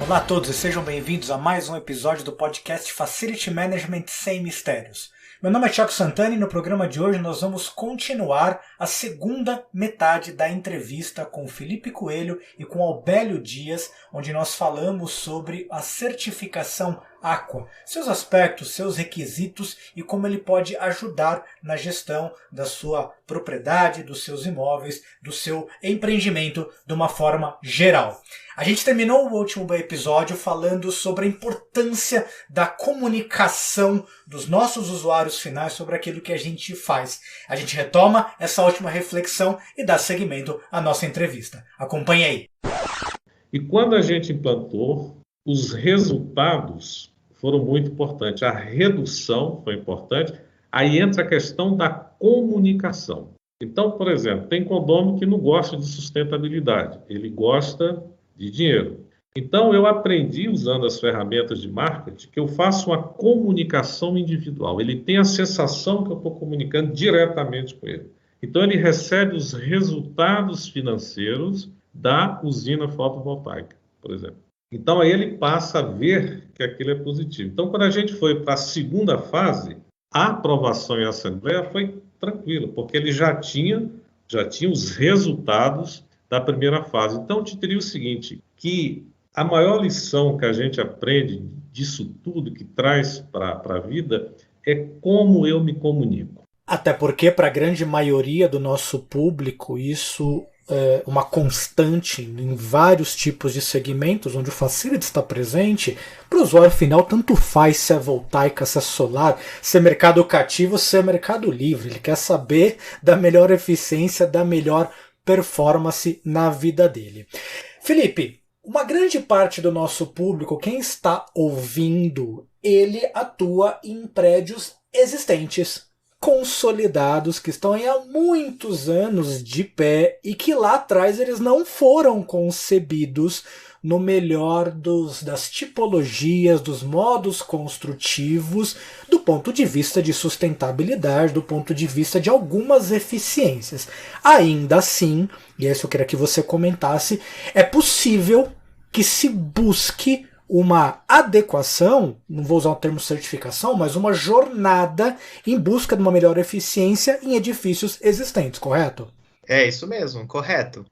Olá a todos e sejam bem-vindos a mais um episódio do podcast Facility Management Sem Mistérios. Meu nome é Thiago Santana e no programa de hoje nós vamos continuar a segunda metade da entrevista com o Felipe Coelho e com Aubélio Dias, onde nós falamos sobre a certificação Aqua, seus aspectos, seus requisitos e como ele pode ajudar na gestão da sua propriedade, dos seus imóveis, do seu empreendimento de uma forma geral. A gente terminou o último episódio falando sobre a importância da comunicação dos nossos usuários finais sobre aquilo que a gente faz. A gente retoma essa última reflexão e dá seguimento à nossa entrevista. Acompanhe aí. E quando a gente implantou, os resultados foram muito importantes. A redução foi importante. Aí entra a questão da comunicação. Então, por exemplo, tem condomínio que não gosta de sustentabilidade. Ele gosta de dinheiro. Então, eu aprendi, usando as ferramentas de marketing, que eu faço uma comunicação individual. Ele tem a sensação que eu estou comunicando diretamente com ele. Então, ele recebe os resultados financeiros da usina fotovoltaica, por exemplo. Então, aí ele passa a ver que aquilo é positivo. Então, quando a gente foi para a segunda fase, a aprovação em assembleia foi tranquila, porque ele já tinha os resultados da primeira fase. Então, eu te diria o seguinte, que a maior lição que a gente aprende disso tudo, que traz para a vida, é como eu me comunico. Até porque, para a grande maioria do nosso público, isso é uma constante em vários tipos de segmentos, onde o Facility está presente. Para o usuário final, tanto faz se é voltaica, se é solar, se é mercado cativo, se é mercado livre. Ele quer saber da melhor eficiência, da melhor performance na vida dele. Felipe, uma grande parte do nosso público, quem está ouvindo, ele atua em prédios existentes, consolidados, que estão aí há muitos anos de pé e que lá atrás eles não foram concebidos no melhor das tipologias, dos modos construtivos, do ponto de vista de sustentabilidade, do ponto de vista de algumas eficiências. Ainda assim, e é isso que eu queria que você comentasse, é possível que se busque uma adequação, não vou usar o termo certificação, mas uma jornada em busca de uma melhor eficiência em edifícios existentes, correto? É isso mesmo, correto.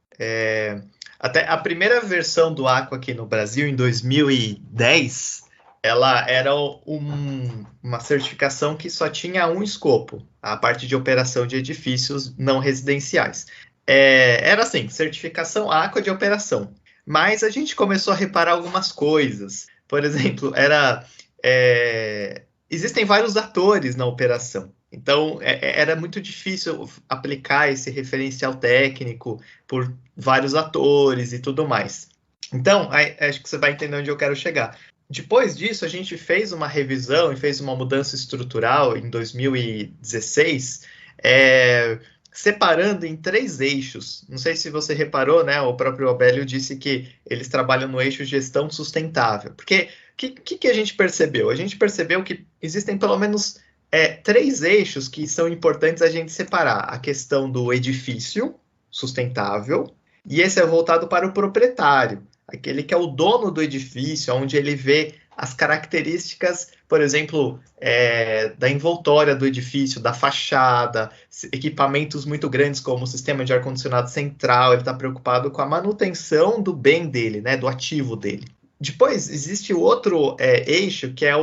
Até a primeira versão do Aqua aqui no Brasil, em 2010, ela era uma certificação que só tinha um escopo, a parte de operação de edifícios não residenciais. Era assim, certificação Aqua de operação. Mas a gente começou a reparar algumas coisas. Por exemplo, existem vários atores na operação. Então, era muito difícil aplicar esse referencial técnico por vários atores e tudo mais. Então, acho que você vai entender onde eu quero chegar. Depois disso, a gente fez uma revisão e fez uma mudança estrutural em 2016, separando em 3 eixos. Não sei se você reparou, né? O próprio Aubélio disse que eles trabalham no eixo gestão sustentável. Porque o que a gente percebeu? A gente percebeu que existem pelo menos 3 eixos que são importantes a gente separar. A questão do edifício sustentável, e esse é voltado para o proprietário, aquele que é o dono do edifício, onde ele vê as características, por exemplo, da envoltória do edifício, da fachada, equipamentos muito grandes como o sistema de ar-condicionado central, ele está preocupado com a manutenção do bem dele, né, do ativo dele. Depois, existe o outro eixo, que é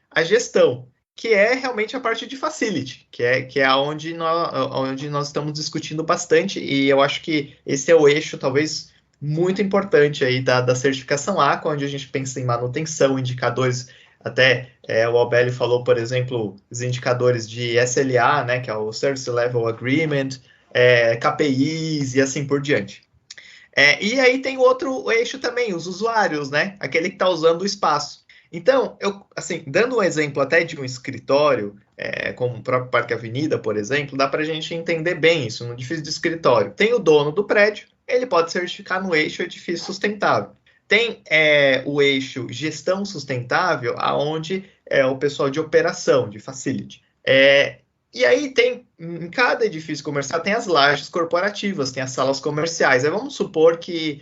a gestão, que é realmente a parte de facility, que é onde nós estamos discutindo bastante, e eu acho que esse é o eixo, talvez, muito importante aí da certificação Aqua, onde a gente pensa em manutenção, indicadores, até o Aubélio falou, por exemplo, os indicadores de SLA, né, que é o Service Level Agreement, KPIs e assim por diante. E aí tem outro eixo também, os usuários, né, aquele que está usando o espaço. Então, dando um exemplo até de um escritório, como o próprio Parque Avenida, por exemplo, dá para a gente entender bem isso, no edifício de escritório. Tem o dono do prédio, ele pode certificar no eixo edifício sustentável. Tem o eixo gestão sustentável, onde é o pessoal de operação, de facility. E aí em cada edifício comercial tem as lajes corporativas, tem as salas comerciais. Aí vamos supor que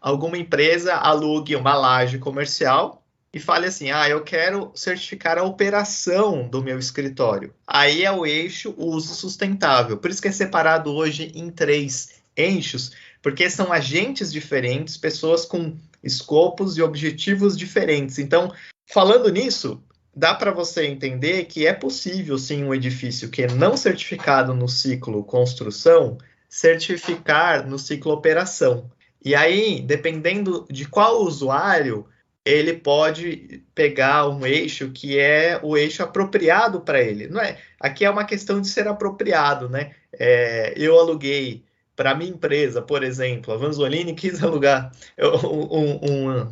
alguma empresa alugue uma laje comercial e fale assim, eu quero certificar a operação do meu escritório. Aí é o eixo uso sustentável. Por isso que é separado hoje em 3 eixos, porque são agentes diferentes, pessoas com escopos e objetivos diferentes. Então, falando nisso, dá para você entender que é possível, sim, um edifício que é não certificado no ciclo construção, certificar no ciclo operação. E aí, dependendo de qual usuário, ele pode pegar um eixo que é o eixo apropriado para ele. Não é? Aqui é uma questão de ser apropriado, né? Eu aluguei para minha empresa, por exemplo, a Vanzolini quis alugar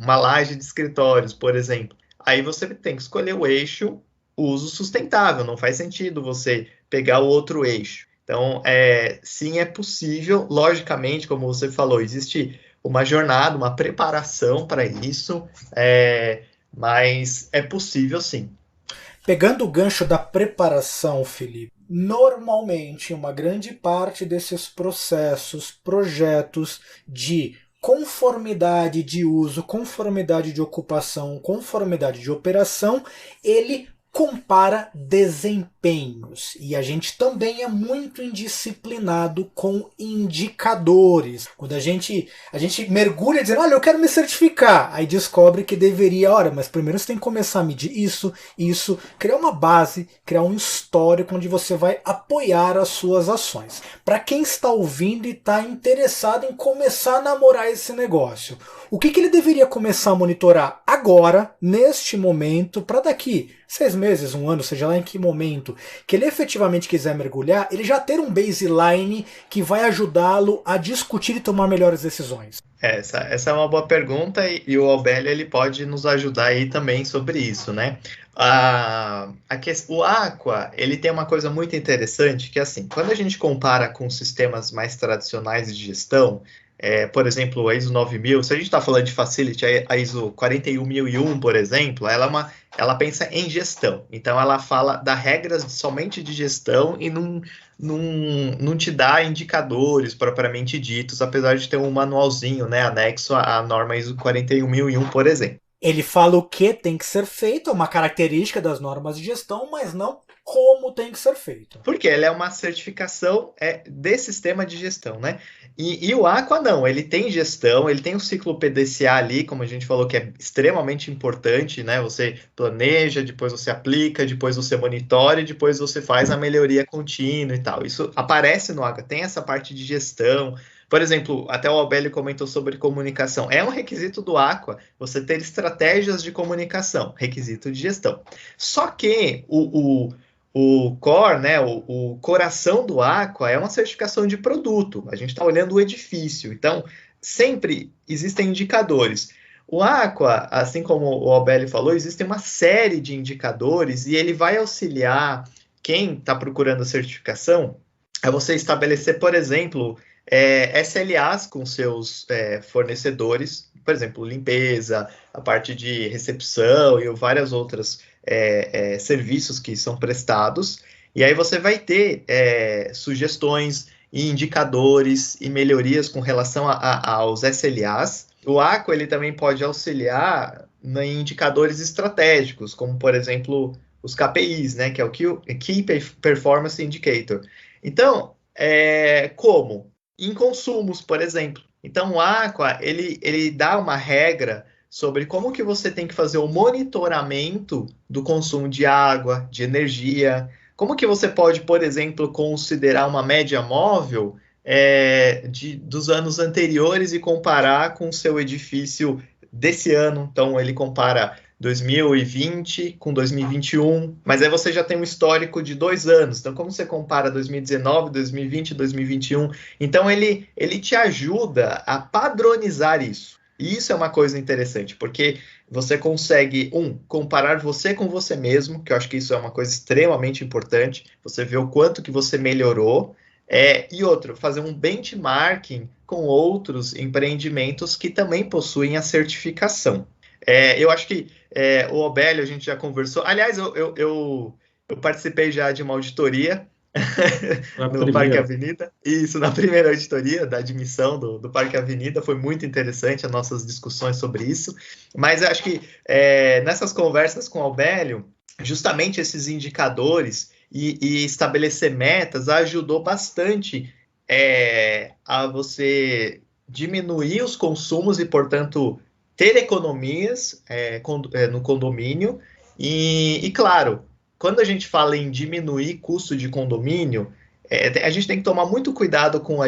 uma laje de escritórios, por exemplo. Aí você tem que escolher o eixo uso sustentável. Não faz sentido você pegar o outro eixo. Então, sim, é possível. Logicamente, como você falou, existe uma jornada, uma preparação para isso, mas é possível sim. Pegando o gancho da preparação, Felipe, normalmente uma grande parte desses processos, projetos de conformidade de uso, conformidade de ocupação, conformidade de operação, ele compara desempenhos. E a gente também é muito indisciplinado com indicadores. Quando a gente mergulha dizendo, olha, eu quero me certificar, aí descobre que deveria, mas primeiro você tem que começar a medir isso, criar uma base, criar um histórico onde você vai apoiar as suas ações. Para quem está ouvindo e está interessado em começar a namorar esse negócio, o que ele deveria começar a monitorar agora, neste momento, para daqui 6 meses, 1 ano, seja lá em que momento, que ele efetivamente quiser mergulhar, ele já ter um baseline que vai ajudá-lo a discutir e tomar melhores decisões? Essa é uma boa pergunta e o Obélio ele pode nos ajudar aí também sobre isso, né? O Aqua, ele tem uma coisa muito interessante, que assim, quando a gente compara com sistemas mais tradicionais de gestão, por exemplo, a ISO 9000, se a gente está falando de Facility, a ISO 41001, por exemplo, ela pensa em gestão. Então, ela fala das regras somente de gestão e não te dá indicadores propriamente ditos, apesar de ter um manualzinho, né, anexo à norma ISO 41001, por exemplo. Ele fala o que tem que ser feito, é uma característica das normas de gestão, mas não como tem que ser feito. Porque ela é uma certificação de sistema de gestão, né? E o Aqua não, ele tem gestão, ele tem o ciclo PDCA ali, como a gente falou, que é extremamente importante, né? Você planeja, depois você aplica, depois você monitora e depois você faz a melhoria contínua e tal. Isso aparece no Aqua, tem essa parte de gestão. Por exemplo, até o Obélio comentou sobre comunicação. É um requisito do Aqua você ter estratégias de comunicação, requisito de gestão. Só que o core, né, o coração do Aqua é uma certificação de produto. A gente está olhando o edifício. Então, sempre existem indicadores. O Aqua, assim como o Obélio falou, existe uma série de indicadores e ele vai auxiliar quem está procurando a certificação a você estabelecer, por exemplo, SLAs com seus fornecedores, por exemplo, limpeza, a parte de recepção e várias outras serviços que são prestados, e aí você vai ter sugestões e indicadores e melhorias com relação aos SLAs. O Aqua ele também pode auxiliar em indicadores estratégicos, como, por exemplo, os KPIs, né, que é o Key Performance Indicator. Então, como? Em consumos, por exemplo. Então, o Aqua, ele dá uma regra sobre como que você tem que fazer o monitoramento do consumo de água, de energia, como que você pode, por exemplo, considerar uma média móvel dos anos anteriores e comparar com o seu edifício desse ano. Então, ele compara 2020 com 2021, mas aí você já tem um histórico de 2 anos. Então, como você compara 2019, 2020, 2021? Então, ele te ajuda a padronizar isso. E isso é uma coisa interessante, porque você consegue, comparar você com você mesmo, que eu acho que isso é uma coisa extremamente importante, você vê o quanto que você melhorou, e outro, fazer um benchmarking com outros empreendimentos que também possuem a certificação. Eu acho que o Obélio, a gente já conversou, aliás, eu participei já de uma auditoria no Parque Avenida. Isso, na primeira auditoria da admissão do Parque Avenida, foi muito interessante as nossas discussões sobre isso. Mas acho que nessas conversas com o Aubélio, justamente esses indicadores e estabelecer metas ajudou bastante a você diminuir os consumos e, portanto, ter economias no condomínio. E, claro, quando a gente fala em diminuir custo de condomínio, a gente tem que tomar muito cuidado com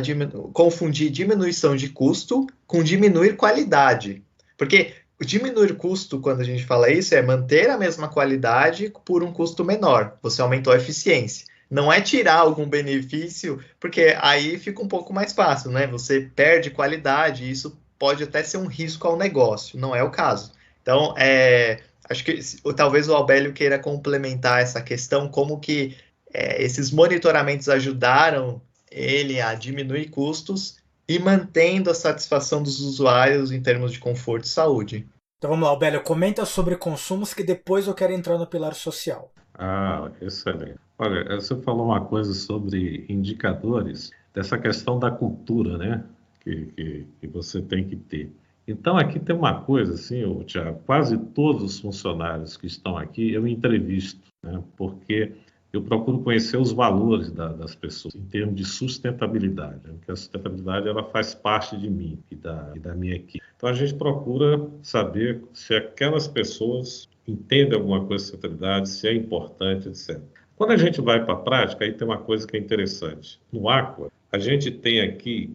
confundir diminuição de custo com diminuir qualidade. Porque diminuir custo, quando a gente fala isso, é manter a mesma qualidade por um custo menor. Você aumentou a eficiência. Não é tirar algum benefício, porque aí fica um pouco mais fácil, né? Você perde qualidade e isso pode até ser um risco ao negócio. Não é o caso. Então, acho que talvez o Aubélio queira complementar essa questão, como que esses monitoramentos ajudaram ele a diminuir custos e mantendo a satisfação dos usuários em termos de conforto e saúde. Então vamos lá, Aubélio, comenta sobre consumos que depois eu quero entrar no pilar social. Excelente. Olha, você falou uma coisa sobre indicadores, dessa questão da cultura, né, que você tem que ter. Então, aqui tem uma coisa, assim, Thiago, quase todos os funcionários que estão aqui eu entrevisto, né, porque eu procuro conhecer os valores das pessoas em termos de sustentabilidade, né, porque a sustentabilidade ela faz parte de mim e da minha equipe. Então, a gente procura saber se aquelas pessoas entendem alguma coisa de sustentabilidade, se é importante, etc. Quando a gente vai para a prática, aí tem uma coisa que é interessante. No Aqua, a gente tem aqui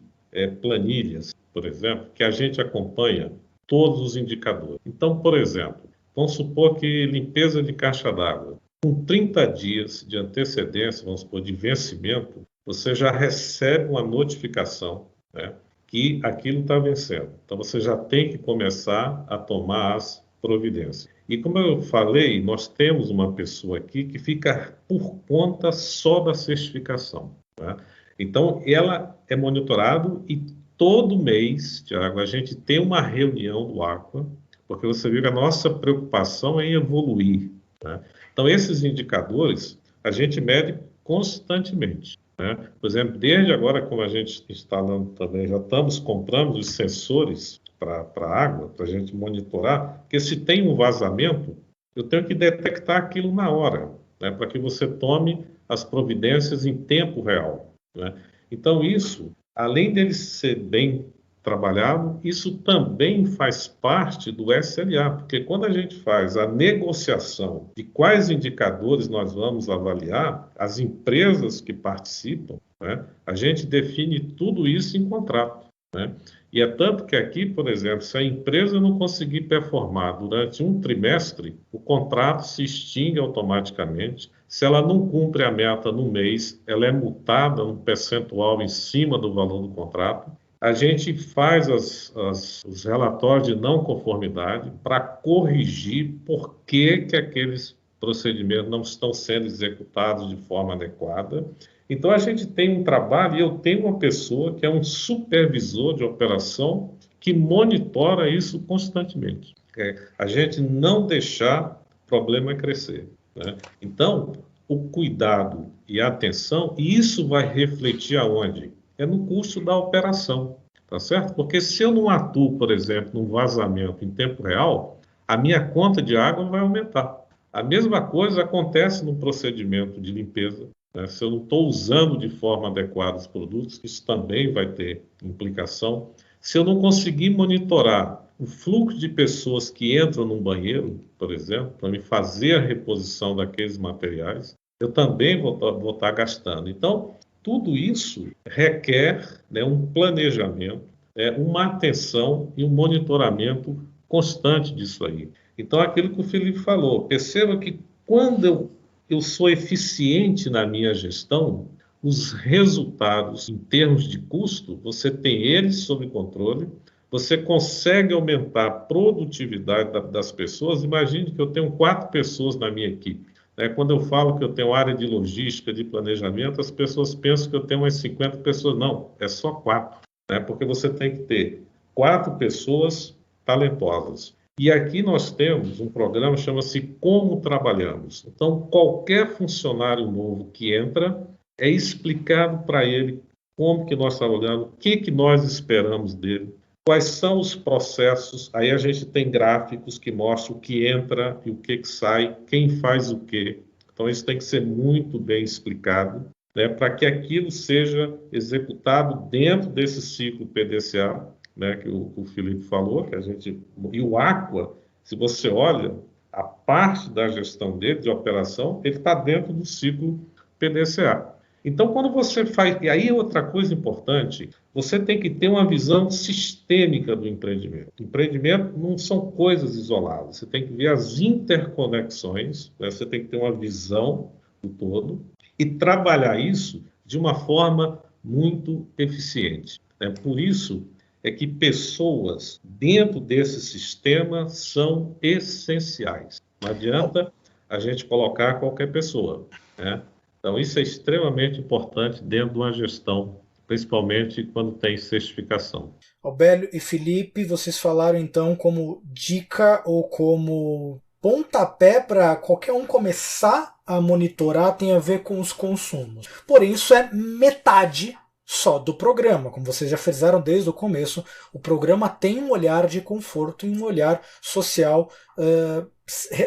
planilhas, por exemplo, que a gente acompanha todos os indicadores. Então, por exemplo, vamos supor que limpeza de caixa d'água, com 30 dias de antecedência, vamos supor, de vencimento, você já recebe uma notificação, né, que aquilo está vencendo. Então, você já tem que começar a tomar as providências. E como eu falei, nós temos uma pessoa aqui que fica por conta só da certificação, né? Então, ela é monitorada e todo mês, Tiago, a gente tem uma reunião do Aqua, porque você viu que a nossa preocupação é em evoluir, né? Então, esses indicadores a gente mede constantemente, né? Por exemplo, desde agora, como a gente instalando também, já estamos comprando os sensores para a água, para a gente monitorar, porque se tem um vazamento, eu tenho que detectar aquilo na hora, né, para que você tome as providências em tempo real, né? Então, isso, além dele ser bem trabalhado, isso também faz parte do SLA, porque quando a gente faz a negociação de quais indicadores nós vamos avaliar, as empresas que participam, né, a gente define tudo isso em contrato, né? E é tanto que aqui, por exemplo, se a empresa não conseguir performar durante um trimestre, o contrato se extingue automaticamente. Se ela não cumpre a meta no mês, ela é multada num percentual em cima do valor do contrato. A gente faz os relatórios de não conformidade para corrigir por que aqueles procedimentos não estão sendo executados de forma adequada. Então, a gente tem um trabalho e eu tenho uma pessoa que é um supervisor de operação que monitora isso constantemente. A gente não deixar o problema crescer, né? Então, o cuidado e a atenção, e isso vai refletir aonde? É no custo da operação, tá certo? Porque se eu não atuo, por exemplo, num vazamento em tempo real, a minha conta de água vai aumentar. A mesma coisa acontece no procedimento de limpeza, né? Se eu não estou usando de forma adequada os produtos, isso também vai ter implicação. Se eu não conseguir monitorar o fluxo de pessoas que entram no banheiro, por exemplo, para me fazer a reposição daqueles materiais, eu também vou estar gastando. Então, tudo isso requer, né, um planejamento, uma atenção e um monitoramento constante disso aí. Então, aquilo que o Felipe falou, perceba que quando eu sou eficiente na minha gestão, os resultados em termos de custo, você tem eles sob controle, você consegue aumentar a produtividade das pessoas. Imagine que eu tenho 4 pessoas na minha equipe. Quando eu falo que eu tenho área de logística, de planejamento, as pessoas pensam que eu tenho umas 50 pessoas. Não, é só 4, né? Porque você tem que ter 4 pessoas talentosas. E aqui nós temos um programa que chama-se Como Trabalhamos. Então, qualquer funcionário novo que entra, é explicado para ele como que nós trabalhamos, o que nós esperamos dele, quais são os processos. Aí a gente tem gráficos que mostram o que entra e o que sai, quem faz o quê. Então isso tem que ser muito bem explicado, né, para que aquilo seja executado dentro desse ciclo PDCA, né, que o Felipe falou, que a gente... E o Aqua, se você olha, a parte da gestão dele, de operação, ele está dentro do ciclo PDCA. Então, quando você faz... E aí, outra coisa importante, você tem que ter uma visão sistêmica do empreendimento. O empreendimento não são coisas isoladas, você tem que ver as interconexões, né? Você tem que ter uma visão do todo e trabalhar isso de uma forma muito eficiente, né? Por isso é que pessoas dentro desse sistema são essenciais. Não adianta a gente colocar qualquer pessoa, né? Então, isso é extremamente importante dentro de uma gestão, principalmente quando tem certificação. Aubélio e Felipe, vocês falaram então como dica ou como pontapé para qualquer um começar a monitorar tem a ver com os consumos. Porém, isso é metade só do programa. Como vocês já frisaram desde o começo, o programa tem um olhar de conforto e um olhar social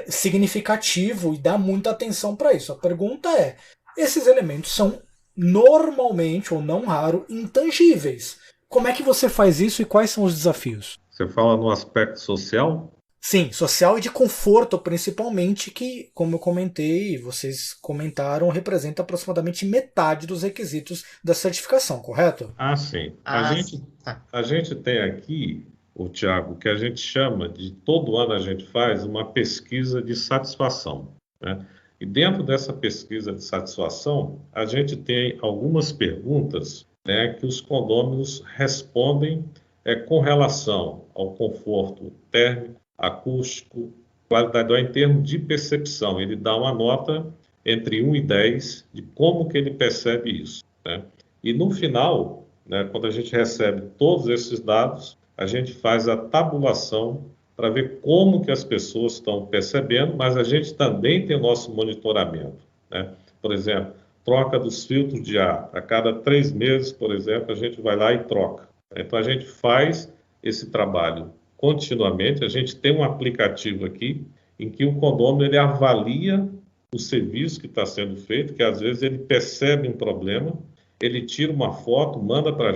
significativo e dá muita atenção para isso. A pergunta é, esses elementos são normalmente, ou não raro, intangíveis. Como é que você faz isso e quais são os desafios? Você fala no aspecto social? Sim, social e de conforto, principalmente, que, como eu comentei, vocês comentaram, representa aproximadamente metade dos requisitos da certificação, correto? Ah, sim. A gente tem aqui, o Tiago, que a gente chama de, todo ano a gente faz uma pesquisa de satisfação, né? E dentro dessa pesquisa de satisfação, a gente tem algumas perguntas, né, que os condôminos respondem com relação ao conforto térmico, acústico, qualidade do ar em termos de percepção. Ele dá uma nota entre 1 e 10 de como que ele percebe isso, né? E no final, né, quando a gente recebe todos esses dados, a gente faz a tabulação para ver como que as pessoas estão percebendo, mas a gente também tem o nosso monitoramento, né? Por exemplo, troca dos filtros de ar. A cada 3 meses, por exemplo, a gente vai lá e troca. Então, a gente faz esse trabalho continuamente. A gente tem um aplicativo aqui em que o condômino ele avalia o serviço que está sendo feito, que às vezes ele percebe um problema, ele tira uma foto, manda para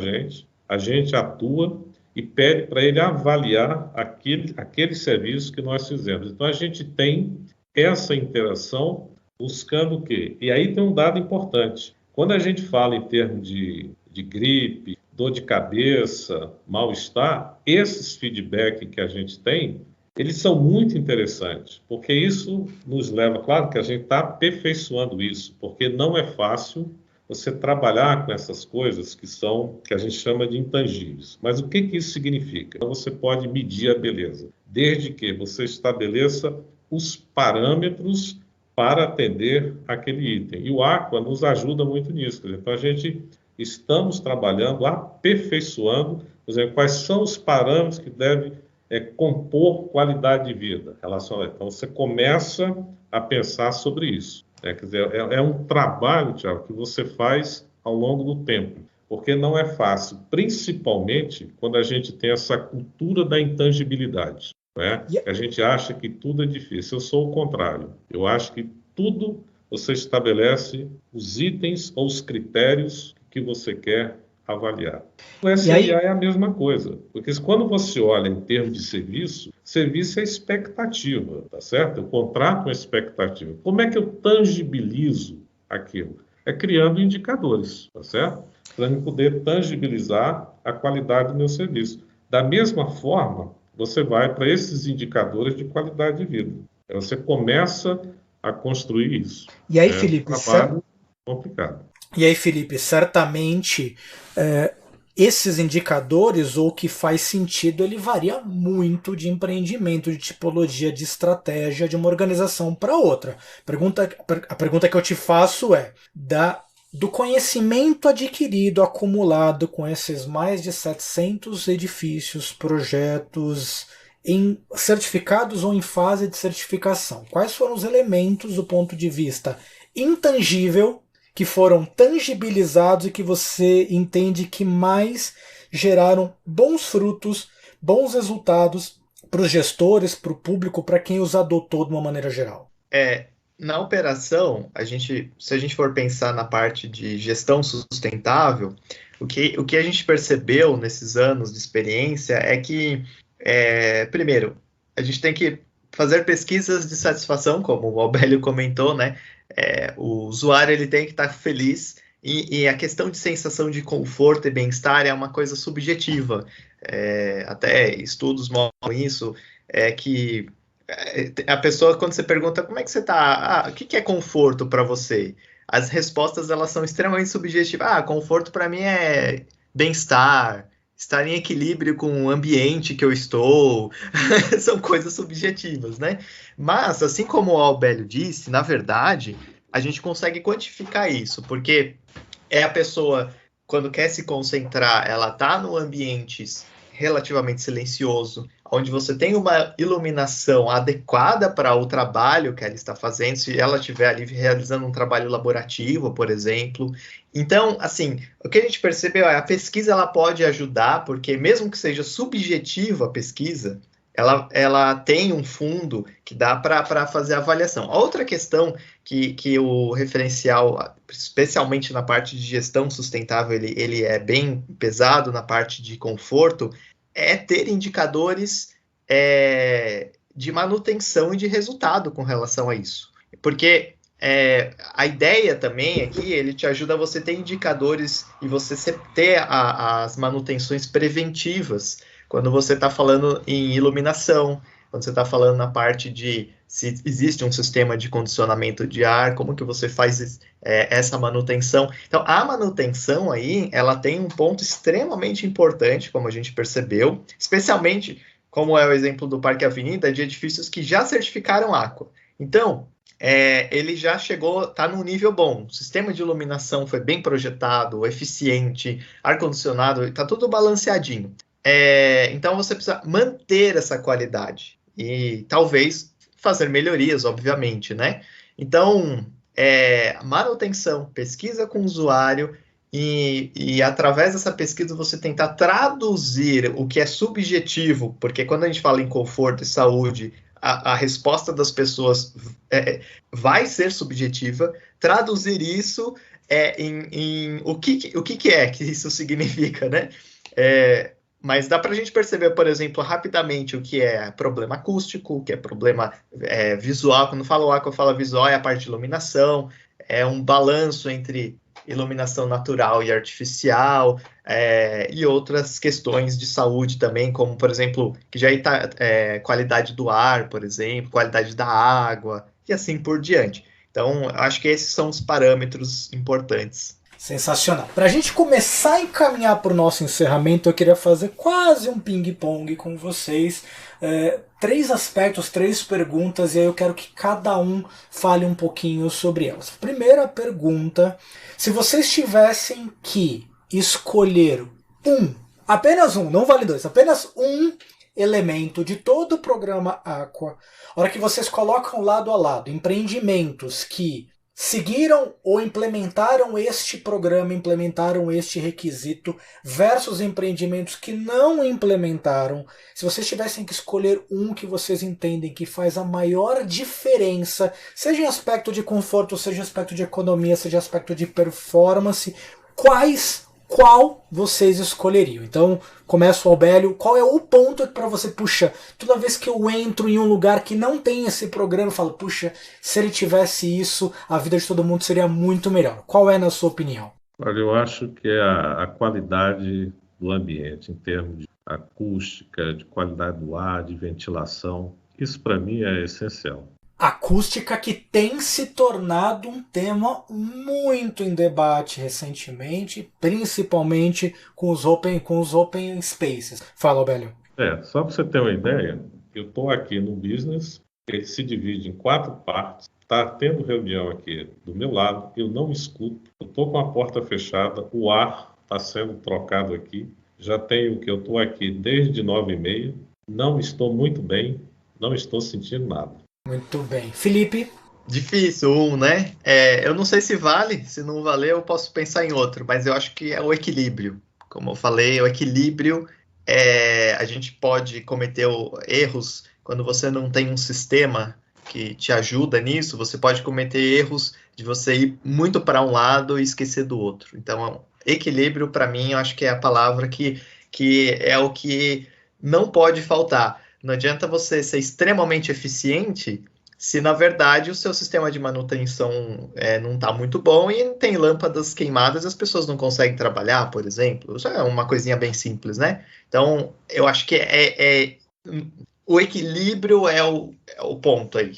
a gente atua e pede para ele avaliar aquele serviço que nós fizemos. Então, a gente tem essa interação buscando o quê? E aí tem um dado importante. Quando a gente fala em termos de gripe, dor de cabeça, mal-estar, esses feedback que a gente tem, eles são muito interessantes, porque isso nos leva, claro que a gente está aperfeiçoando isso, porque não é fácil você trabalhar com essas coisas que a gente chama de intangíveis. Mas o que isso significa? Você pode medir a beleza, desde que você estabeleça os parâmetros para atender aquele item. E o Aqua nos ajuda muito nisso. Então, a gente estamos trabalhando, aperfeiçoando, por exemplo, quais são os parâmetros que devem compor qualidade de vida. Então, você começa a pensar sobre isso. Quer dizer, é um trabalho, Thiago, que você faz ao longo do tempo, porque não é fácil, principalmente quando a gente tem essa cultura da intangibilidade, né? A gente acha que tudo é difícil. Eu sou o contrário. Eu acho que tudo você estabelece os itens ou os critérios que você quer avaliar. O SLA é a mesma coisa, porque quando você olha em termos de serviço é expectativa, tá certo? Eu contrato uma expectativa. Como é que eu tangibilizo aquilo? É criando indicadores, tá certo? Para eu poder tangibilizar a qualidade do meu serviço. Da mesma forma, você vai para esses indicadores de qualidade de vida. Você começa a construir isso. E aí, Felipe, um trabalho complicado. E aí, Felipe, certamente esses indicadores, ou que faz sentido, ele varia muito de empreendimento, de tipologia, de estratégia, de uma organização para outra. A pergunta que eu te faço é, do conhecimento adquirido, acumulado com esses mais de 700 edifícios, projetos certificados ou em fase de certificação, quais foram os elementos do ponto de vista intangível que foram tangibilizados e que você entende que mais geraram bons frutos, bons resultados para os gestores, para o público, para quem os adotou de uma maneira geral? Na operação, se a gente for pensar na parte de gestão sustentável, o que a gente percebeu nesses anos de experiência é que, primeiro, a gente tem que fazer pesquisas de satisfação, como o Aurélio comentou, né? O usuário ele tem que estar feliz e a questão de sensação de conforto e bem-estar é uma coisa subjetiva. Até estudos mostram isso, que a pessoa, quando você pergunta como é que você está, o que é conforto para você? As respostas elas são extremamente subjetivas. Conforto para mim é bem-estar, estar em equilíbrio com o ambiente que eu estou. São coisas subjetivas, né? Mas, assim como o Aurélio disse, na verdade, a gente consegue quantificar isso, porque a pessoa, quando quer se concentrar, ela está no ambiente relativamente silencioso, onde você tem uma iluminação adequada para o trabalho que ela está fazendo, se ela estiver ali realizando um trabalho laborativo, por exemplo. Então, assim, o que a gente percebeu é a pesquisa ela pode ajudar, porque mesmo que seja subjetiva a pesquisa, ela tem um fundo que dá para fazer a avaliação. A outra questão que o referencial, especialmente na parte de gestão sustentável, ele é bem pesado na parte de conforto, é ter indicadores de manutenção e de resultado com relação a isso. Porque a ideia também é que ele te ajuda a você ter indicadores e você ter as manutenções preventivas quando você está falando em iluminação, quando você está falando na parte de se existe um sistema de condicionamento de ar, como que você faz essa manutenção. Então, a manutenção aí, ela tem um ponto extremamente importante, como a gente percebeu, especialmente, como é o exemplo do Parque Avenida, de edifícios que já certificaram Aqua. Então, ele já chegou, está num nível bom. O sistema de iluminação foi bem projetado, eficiente, ar-condicionado, está tudo balanceadinho. Então, você precisa manter essa qualidade e talvez fazer melhorias, obviamente, né? Então, manutenção, pesquisa com o usuário e através dessa pesquisa você tentar traduzir o que é subjetivo, porque quando a gente fala em conforto e saúde, a resposta das pessoas vai ser subjetiva, traduzir isso em o que é que isso significa, né? Mas dá para a gente perceber, por exemplo, rapidamente o que é problema acústico, o que é problema visual. Quando falo Aqua, eu falo visual, é a parte de iluminação, é um balanço entre iluminação natural e artificial, e outras questões de saúde também, como, por exemplo, que já está qualidade do ar, por exemplo, qualidade da água, e assim por diante. Então, acho que esses são os parâmetros importantes. Sensacional. Para a gente começar a encaminhar para o nosso encerramento, eu queria fazer quase um ping-pong com vocês. 3 aspectos, 3 perguntas, e aí eu quero que cada um fale um pouquinho sobre elas. Primeira pergunta: se vocês tivessem que escolher apenas um, não vale 2, apenas um elemento de todo o programa Aqua, a hora que vocês colocam lado a lado empreendimentos que seguiram ou implementaram este programa, implementaram este requisito, versus empreendimentos que não implementaram, se vocês tivessem que escolher um que vocês entendem que faz a maior diferença, seja em aspecto de conforto, seja em aspecto de economia, seja em aspecto de performance, qual vocês escolheriam? Então, começa o Aurélio. Qual é o ponto para você, puxa, toda vez que eu entro em um lugar que não tem esse programa, eu falo, puxa, se ele tivesse isso, a vida de todo mundo seria muito melhor. Qual é, na sua opinião? Olha, eu acho que é a qualidade do ambiente, em termos de acústica, de qualidade do ar, de ventilação. Isso, para mim, é essencial. Acústica, que tem se tornado um tema muito em debate recentemente, principalmente com os open spaces. Fala, Aurélio. Só para você ter uma ideia, eu estou aqui no business, ele se divide em 4 partes, está tendo reunião aqui do meu lado, eu não escuto, eu estou com a porta fechada, o ar está sendo trocado aqui, já tenho que eu estou aqui desde 9h30, não estou muito bem, não estou sentindo nada. Muito bem. Felipe? Difícil, né? Eu não sei se vale, se não valer, eu posso pensar em outro, mas eu acho que é o equilíbrio. Como eu falei, o equilíbrio, a gente pode cometer erros quando você não tem um sistema que te ajuda nisso, você pode cometer erros de você ir muito para um lado e esquecer do outro. Então, equilíbrio, para mim, eu acho que é a palavra que é o que não pode faltar. Não adianta você ser extremamente eficiente se na verdade o seu sistema de manutenção não está muito bom e tem lâmpadas queimadas e as pessoas não conseguem trabalhar, por exemplo. Isso é uma coisinha bem simples, né? Então, eu acho que o equilíbrio é o ponto aí.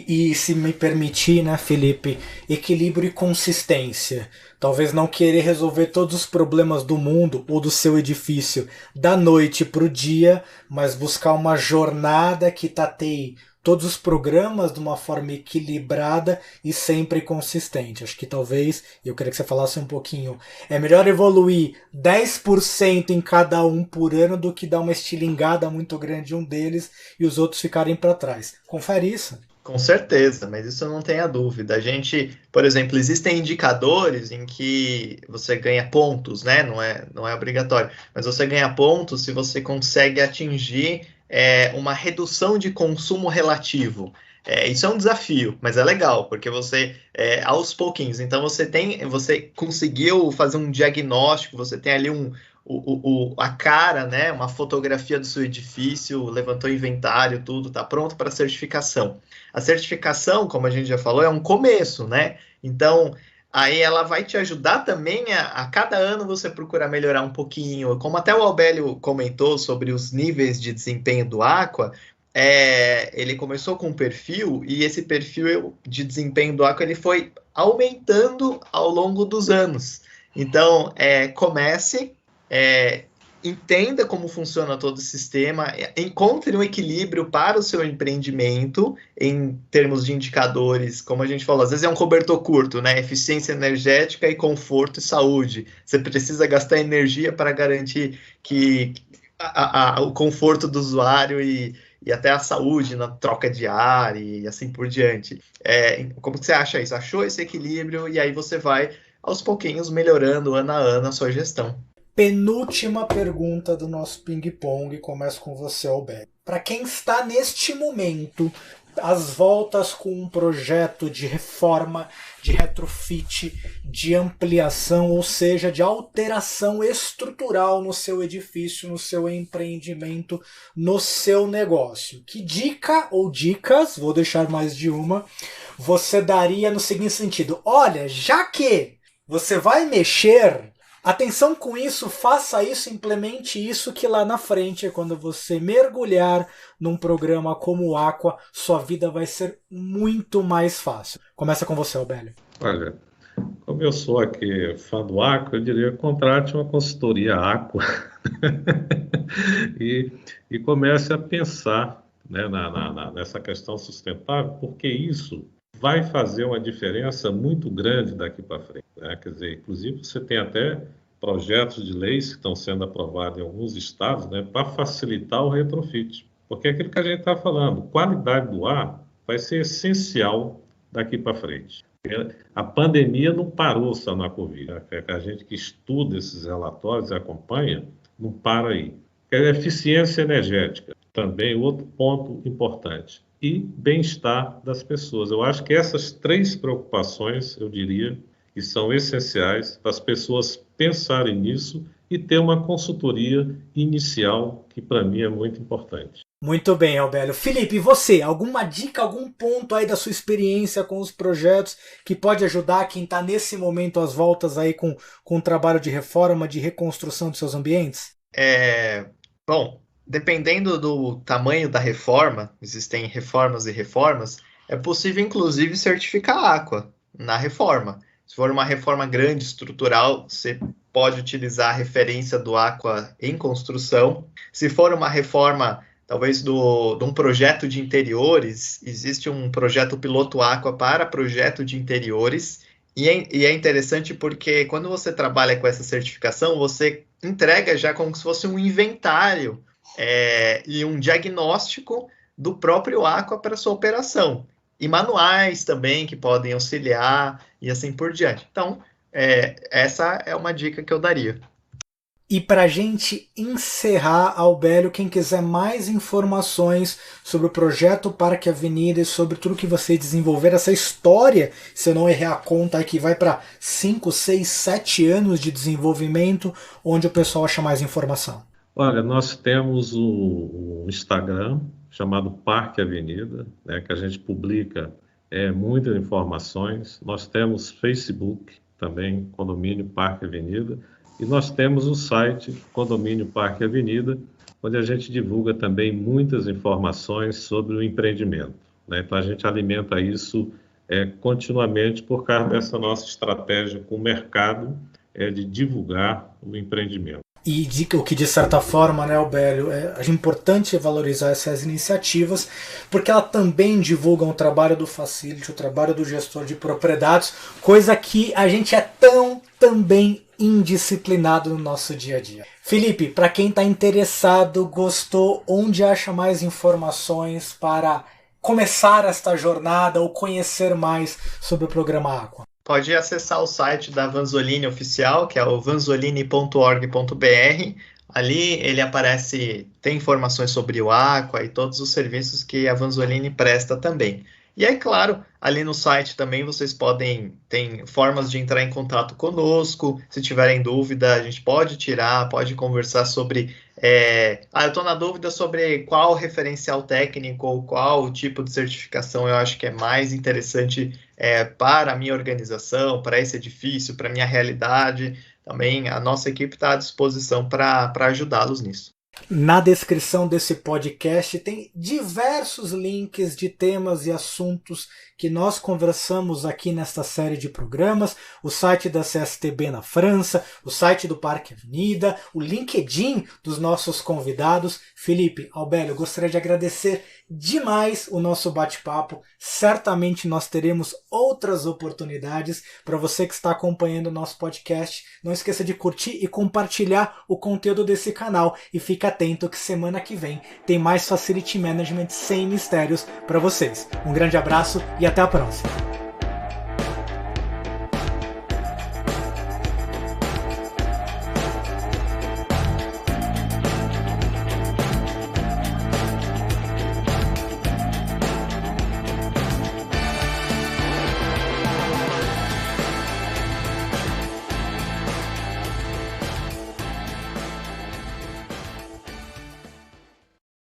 E se me permitir, né, Felipe, equilíbrio e consistência. Talvez não querer resolver todos os problemas do mundo ou do seu edifício da noite para o dia, mas buscar uma jornada que tateie todos os programas de uma forma equilibrada e sempre consistente. Acho que talvez, eu queria que você falasse um pouquinho, é melhor evoluir 10% em cada um por ano do que dar uma estilingada muito grande em um deles e os outros ficarem para trás. Confere isso. Com certeza, mas isso eu não tenho a dúvida. A gente, por exemplo, existem indicadores em que você ganha pontos, né? Não é obrigatório, mas você ganha pontos se você consegue atingir uma redução de consumo relativo. Isso é um desafio, mas é legal, porque você, aos pouquinhos, então você conseguiu fazer um diagnóstico, você tem ali a cara, né? Uma fotografia do seu edifício, levantou inventário, tudo, está pronto para certificação. A certificação, como a gente já falou, é um começo, né? Então, aí ela vai te ajudar também a cada ano você procurar melhorar um pouquinho. Como até o Albélio comentou sobre os níveis de desempenho do Aqua, ele começou com um perfil e esse perfil de desempenho do Aqua ele foi aumentando ao longo dos anos. Então, comece, entenda como funciona todo o sistema, encontre um equilíbrio para o seu empreendimento em termos de indicadores, como a gente falou, às vezes é um cobertor curto, né? Eficiência energética e conforto e saúde. Você precisa gastar energia para garantir que o conforto do usuário e até a saúde na troca de ar e assim por diante. Como que você acha isso? Achou esse equilíbrio e aí você vai aos pouquinhos melhorando ano a ano a sua gestão. Penúltima pergunta do nosso ping-pong. Começo com você, Albélio. Para quem está neste momento às voltas com um projeto de reforma, de retrofit, de ampliação, ou seja, de alteração estrutural no seu edifício, no seu empreendimento, no seu negócio. Que dica ou dicas, vou deixar mais de uma, você daria no seguinte sentido? Olha, já que você vai mexer, atenção com isso, faça isso, implemente isso, que lá na frente, quando você mergulhar num programa como o Aqua, sua vida vai ser muito mais fácil. Começa com você, Albélio. Olha, como eu sou aqui fã do Aqua, eu diria contrate uma consultoria Aqua e comece a pensar, né, nessa questão sustentável, porque isso vai fazer uma diferença muito grande daqui para frente, né? Quer dizer, inclusive você tem até projetos de leis que estão sendo aprovados em alguns estados, né, para facilitar o retrofit. Porque é aquilo que a gente está falando, qualidade do ar vai ser essencial daqui para frente. A pandemia não parou só na Covid. A gente que estuda esses relatórios e acompanha, não para aí. A eficiência energética, também outro ponto importante. E bem-estar das pessoas. Eu acho que essas três preocupações, eu diria, que são essenciais para as pessoas pensarem nisso e ter uma consultoria inicial, que para mim é muito importante. Muito bem, Albélio. Felipe, e você? Alguma dica, algum ponto aí da sua experiência com os projetos que pode ajudar quem está nesse momento às voltas aí com o trabalho de reforma, de reconstrução dos seus ambientes? Bom, dependendo do tamanho da reforma, existem reformas e reformas, é possível inclusive certificar a Aqua na reforma. Se for uma reforma grande, estrutural, você pode utilizar a referência do Aqua em construção. Se for uma reforma, talvez de um projeto de interiores, existe um projeto piloto Aqua para projeto de interiores. E é interessante porque quando você trabalha com essa certificação, você entrega já como se fosse um inventário e um diagnóstico do próprio Aqua para sua operação. e manuais também que podem auxiliar e assim por diante. Então, essa é uma dica que eu daria. E para a gente encerrar, Albélio, quem quiser mais informações sobre o projeto Parque Avenida e sobre tudo que você desenvolver, essa história, se eu não errar a conta, que vai para 5, 6, 7 anos de desenvolvimento, onde o pessoal acha mais informação. Olha, nós temos o Instagram chamado Parque Avenida, né, que a gente publica muitas informações. Nós temos Facebook também, Condomínio Parque Avenida. E nós temos o site Condomínio Parque Avenida, onde a gente divulga também muitas informações sobre o empreendimento, né? Então a gente alimenta isso continuamente por causa dessa nossa estratégia com o mercado de divulgar o empreendimento. E o que de certa forma, né, Albélio, é importante valorizar essas iniciativas, porque ela também divulgam o trabalho do facility, o trabalho do gestor de propriedades, coisa que a gente é também indisciplinado no nosso dia a dia. Felipe, para quem está interessado, gostou, onde acha mais informações para começar esta jornada ou conhecer mais sobre o programa Aqua? Pode acessar o site da Vanzolini Oficial, que é o vanzolini.org.br. Ali ele aparece, tem informações sobre o Aqua e todos os serviços que a Vanzolini presta também. E aí, claro, ali no site também vocês tem formas de entrar em contato conosco. Se tiverem dúvida, a gente pode conversar sobre... eu estou na dúvida sobre qual referencial técnico ou qual tipo de certificação eu acho que é mais interessante para a minha organização, para esse edifício, para a minha realidade. Também a nossa equipe está à disposição para ajudá-los nisso. Na descrição desse podcast tem diversos links de temas e assuntos que nós conversamos aqui nesta série de programas, o site da CSTB na França, o site do Parque Avenida, o LinkedIn dos nossos convidados. Felipe, Albélio, eu gostaria de agradecer demais o nosso bate-papo. Certamente nós teremos outras oportunidades. Para você que está acompanhando o nosso podcast, não esqueça de curtir e compartilhar o conteúdo desse canal e fique atento que semana que vem tem mais Facility Management sem mistérios para vocês. Um grande abraço e até a próxima.